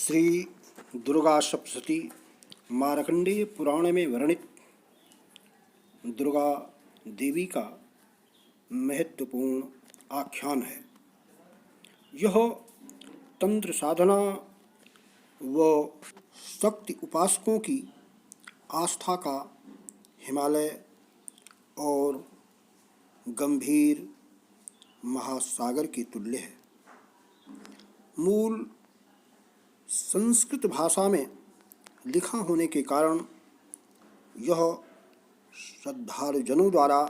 श्री दुर्गा सप्तशती मार्कंडेय पुराण में वर्णित दुर्गा देवी का महत्वपूर्ण आख्यान है। यह तंत्र साधना व शक्ति उपासकों की आस्था का हिमालय और गंभीर महासागर के तुल्य है। मूल संस्कृत भाषा में लिखा होने के कारण यह श्रद्धालुजनों द्वारा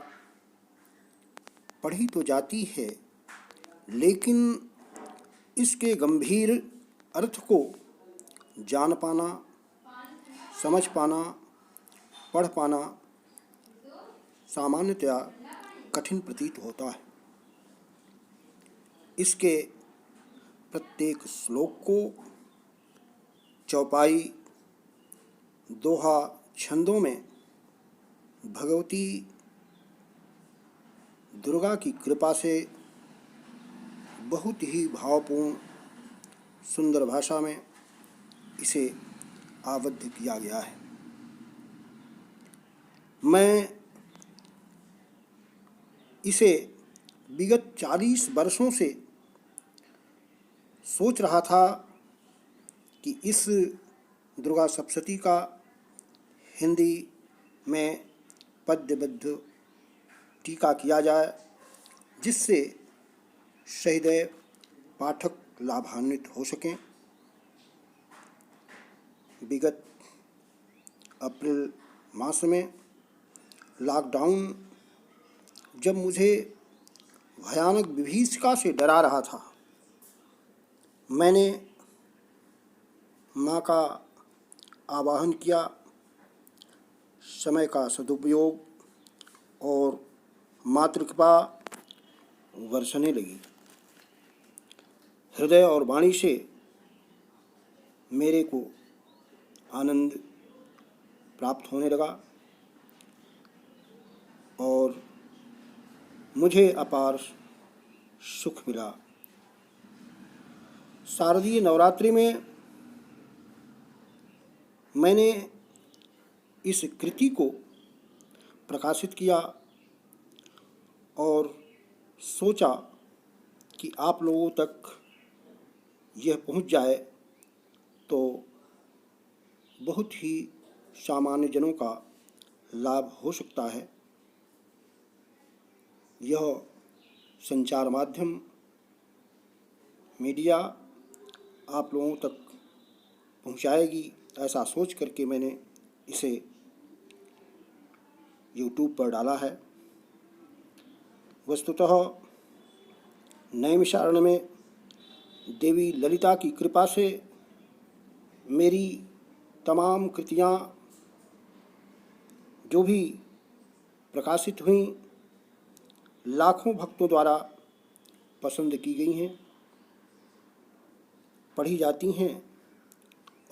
पढ़ी तो जाती है, लेकिन इसके गंभीर अर्थ को जान पाना, समझ पाना, पढ़ पाना सामान्यतया कठिन प्रतीत होता है। इसके प्रत्येक श्लोक को चौपाई दोहा छंदों में भगवती दुर्गा की कृपा से बहुत ही भावपूर्ण सुंदर भाषा में इसे आबद्ध किया गया है। मैं इसे विगत 40 वर्षों से सोच रहा था कि इस दुर्गा सप्तशती का हिंदी में पद्यबद्ध टीका किया जाए, जिससे सहृदय पाठक लाभान्वित हो सकें। विगत अप्रैल मास में लॉकडाउन जब मुझे भयानक विभीषिका से डरा रहा था, मैंने माँ का आवाहन किया। समय का सदुपयोग और मातृकृपा बरसने लगी। हृदय और वाणी से मेरे को आनंद प्राप्त होने लगा और मुझे अपार सुख मिला। शारदीय नवरात्रि में मैंने इस कृति को प्रकाशित किया और सोचा कि आप लोगों तक यह पहुंच जाए तो बहुत ही सामान्य जनों का लाभ हो सकता है। यह संचार माध्यम मीडिया आप लोगों तक पहुंचाएगी, ऐसा सोच करके मैंने इसे YouTube पर डाला है। वस्तुतः नैमिषारण्य में देवी ललिता की कृपा से मेरी तमाम कृतियाँ जो भी प्रकाशित हुईं, लाखों भक्तों द्वारा पसंद की गई हैं, पढ़ी जाती हैं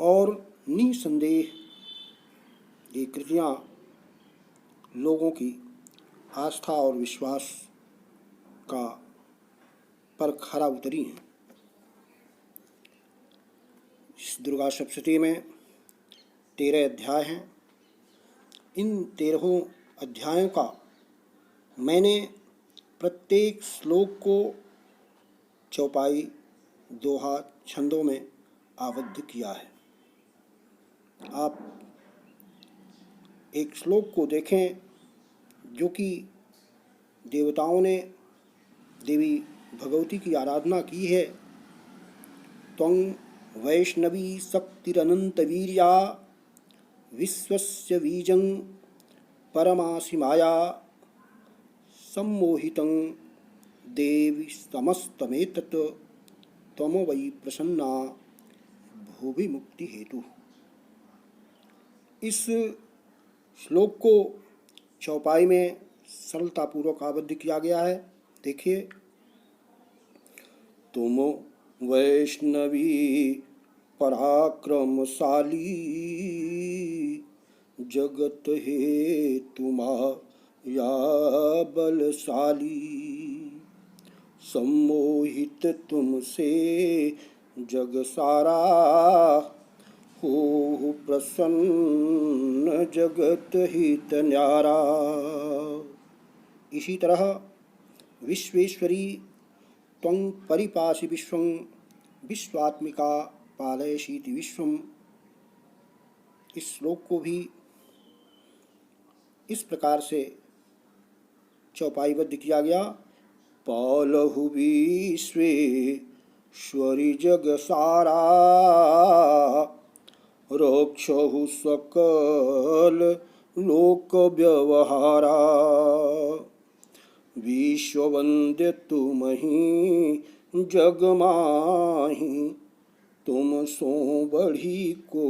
और निसंदेह ये कृतियाँ लोगों की आस्था और विश्वास का पर खरा उतरी हैं। इस दुर्गा सप्तशती में 13 अध्याय हैं। इन 13 अध्यायों का मैंने प्रत्येक श्लोक को चौपाई दोहा छंदों में आबद्ध किया है। आप एक श्लोक को देखें जो कि देवताओं ने देवी भगवती की आराधना की है। त्वं वैष्णवी शक्तिरनंत वीर्या विश्वस्य बीजं परमासि माया सम्मोहितं देवी समस्तमेतत् त्वं वै प्रसन्ना भुवि मुक्ति हेतु। इस श्लोक को चौपाई में सरलतापूर्वक आबद्ध किया गया है। देखिए, तुम वैष्णवी पराक्रमशाली जगत हे तुम्हारा बलशाली, सम्मोहित तुमसे जग सारा हो प्रसन्न जगत हित न्यारा। इसी तरह विश्वेश्वरी त्वं परिपासि विश्वं विश्वात्मिका पालयसीति विश्वम, इस श्लोक को भी इस प्रकार से चौपाईबद्ध किया गया। पालहु विश्वेश्वरी जग सारा, रक्षहु सकल लोक व्यवहारा। विश्ववंद्य तुमहि जग माहि, तुम सो बढ़ी को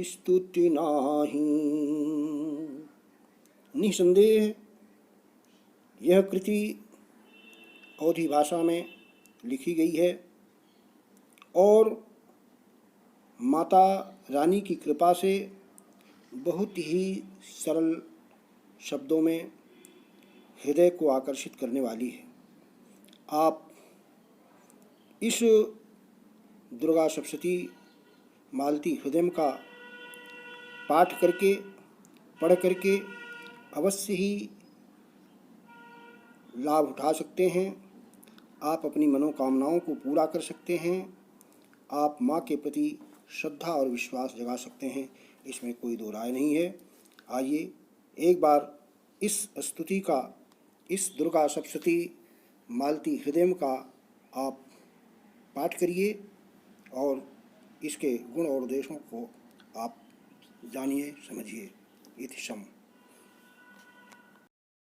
स्तुति नाही। निसंदेह यह कृति अवधी भाषा में लिखी गई है और माता रानी की कृपा से बहुत ही सरल शब्दों में हृदय को आकर्षित करने वाली है। आप इस दुर्गा सप्तशती मालती हृदयम का पाठ करके, पढ़ करके अवश्य ही लाभ उठा सकते हैं। आप अपनी मनोकामनाओं को पूरा कर सकते हैं। आप माँ के प्रति श्रद्धा और विश्वास जगा सकते हैं, इसमें कोई दो राय नहीं है। आइए एक बार इस स्तुति का, इस दुर्गा सप्तशती मालती हृदयम का आप पाठ करिए और इसके गुण और उद्देश्यों को आप जानिए, समझिए। इति सम।